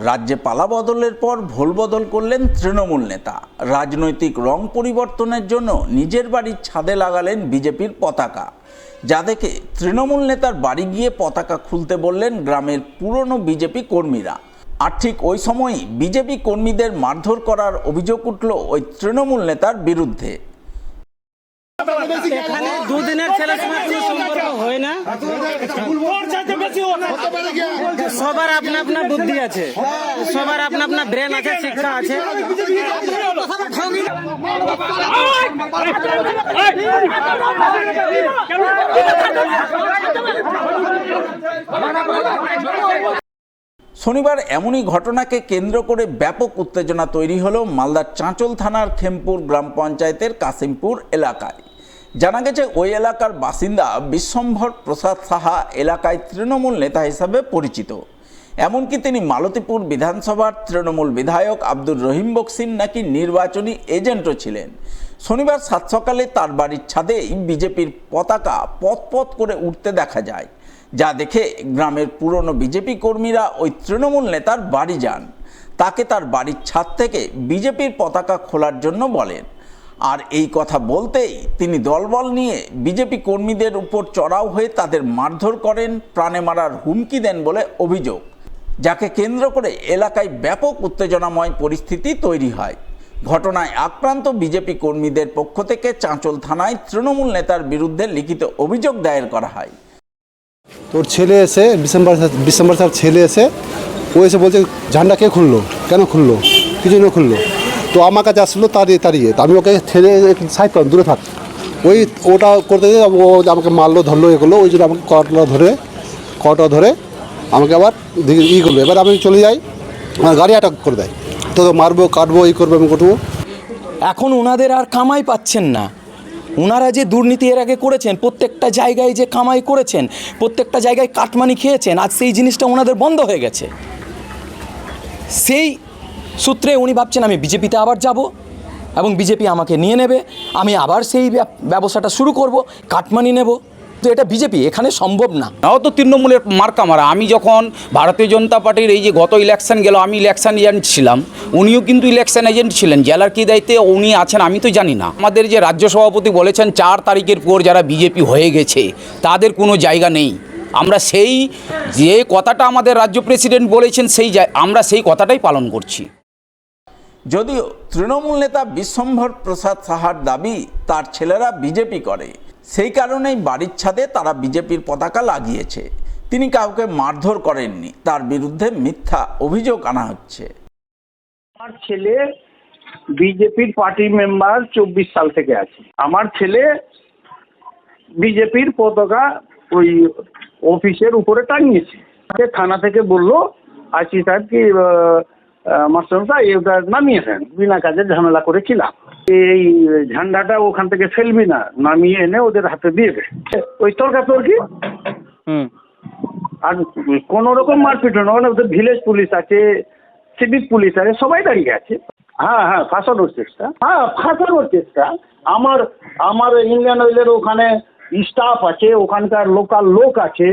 রাজ্যে পালাবদলের পর ভোলবদল করলেন তৃণমূল নেতা। রাজনৈতিক রং পরিবর্তনের জন্য নিজের বাড়ির ছাদে লাগালেন বিজেপির পতাকা, যা দেখে তৃণমূল নেতার বাড়ি গিয়ে পতাকা খুলতে বললেন গ্রামের পুরনো বিজেপি কর্মীরা। আর ঠিক ওই সময়ই বিজেপি কর্মীদের মারধর করার অভিযোগ উঠল ওই তৃণমূল নেতার বিরুদ্ধে। এখানে দুদিনের ছেলের সঙ্গে কোনো সম্পর্ক হয় না। সবার আপনা আপনা বুদ্ধি আছে, সবার আপনা আপনা ব্রেন আছে, শিক্ষা আছে। শনিবার এমনই ঘটনাকে কেন্দ্র করে ব্যাপক উত্তেজনা তৈরি হলো মালদার চাঁচল থানার খেমপুর গ্রাম পঞ্চায়েতের কাশিমপুর এলাকায়। জানা গেছে ওই এলাকার বাসিন্দা বিশ্বম্ভর প্রসাদ সাহা এলাকায় তৃণমূল নেতা হিসাবে পরিচিত। এমনকি তিনি মালতীপুর বিধানসভার তৃণমূল বিধায়ক আব্দুর রহিম বক্সির নাকি নির্বাচনী এজেন্টও ছিলেন। শনিবার সাত সকালে তার বাড়ির ছাদেই বিজেপির পতাকা পথ করে উঠতে দেখা যায়, যা দেখে গ্রামের পুরনো বিজেপি কর্মীরা ওই তৃণমূল নেতার বাড়ি যান। তাকে তার বাড়ির ছাদ থেকে বিজেপির পতাকা খোলার জন্য বলেন। আর এই কথা বলতেই তিনি দলবল নিয়ে বিজেপি কর্মীদের উপর চড়াও হয়ে তাদের মারধর করেন, প্রাণে মারার হুমকি দেন বলে অভিযোগ, যাকে কেন্দ্র করে এলাকায় ব্যাপক উত্তেজনাময় পরিস্থিতি তৈরি হয়। ঘটনায় আক্রান্ত বিজেপি কর্মীদের পক্ষ থেকে চাঁচল থানায় তৃণমূল নেতার বিরুদ্ধে লিখিত অভিযোগ দায়ের করা হয়। তোর ছেলে এসে ডিসেম্বর স্যার ছেলে এসে ও এসে বলছে ঝান্ডা কে খুললো, কেন খুললো, কিছু জন্য খুললো। তো আমার কাছে আসলো তাড়িয়ে আমি ওকে ছেড়ে সাইড করলাম, দূরে থাক। ওটা করতে গিয়ে ও আমাকে মারলো, ধরলো, এ করলো। ওই জন্য আমাকে কটা ধরে আমাকে আবার করবে। এবার আমি চলে যাই, আমার গাড়ি অ্যাটাক করে দেয়। তো মারবো, কাটবো, করবো, আমি করবো। এখন ওনাদের আর কামাই পাচ্ছেন না। ওনারা যে দুর্নীতি এর আগে করেছেন, প্রত্যেকটা জায়গায় যে কামাই করেছেন, প্রত্যেকটা জায়গায় কাটমানি খেয়েছেন, আজ সেই জিনিসটা ওনাদের বন্ধ হয়ে গেছে। সেই সূত্রে উনি ভাবছেন আমি বিজেপিতে আবার যাব এবং বিজেপি আমাকে নিয়ে নেবে, আমি আবার সেই ব্যবসাটা শুরু করব, কাটমানি নেব। তো এটা বিজেপি, এখানে সম্ভব না। তো তৃণমূলের মার্কা মারা। আমি যখন ভারতীয় জনতা পার্টির এই যে গত ইলেকশন গেল, আমি ইলেকশন এজেন্ট ছিলাম, উনিও কিন্তু ইলেকশন এজেন্ট ছিলেন। জেলার কী দায়িত্বে উনি আছেন আমি তো জানি না। আমাদের যে রাজ্য সভাপতি বলেছেন 4 তারিখের পর যারা বিজেপি হয়ে গেছে তাদের কোনো জায়গা নেই। আমরা সেই যে কথাটা আমাদের রাজ্য প্রেসিডেন্ট বলেছেন আমরা সেই কথাটাই পালন করছি। যদিও তৃণমূল নেতা বিশ্বম্ভর প্রসাদ সাহার দাবি তার ছেলেরা বিজেপি করে, সেই কারণেই বাড়ির ছাদে তারা বিজেপির পতাকা লাগিয়েছে। তিনি কাউকে মারধর করেননি, তার বিরুদ্ধে মিথ্যা অভিযোগ আনা হচ্ছে। আমার ছেলে বিজেপির পার্টি মেম্বার 24 সাল থেকে আছে। আমার ছেলে বিজেপির পতাকা ওই অফিসের উপরে টাঙিয়েছে। থানা থেকে বললো আছি সাহেব কি মাস্টারমশা এটা নামিয়ে দেন, বিনা কাজে ঝামেলা করেছিলাম, এই ঝান্ডাটা ওখান থেকে ফেলবি না, নামিয়ে এনে ওদের হাতে দিয়ে দে। ওই তর্কাতর্কি, আর কোন রকম মারপিট না। মানে ওদের ভিলেজ পুলিশ আছে, সিভিক পুলিশ আছে, সবাই দাঁড়িয়ে আছে। হ্যাঁ ফাঁসানোর চেষ্টা, ফাঁসানোর চেষ্টা। আমার ইন্ডিয়ান অয়েলের ওখানে স্টাফ আছে, ওখানকার লোকাল লোক আছে,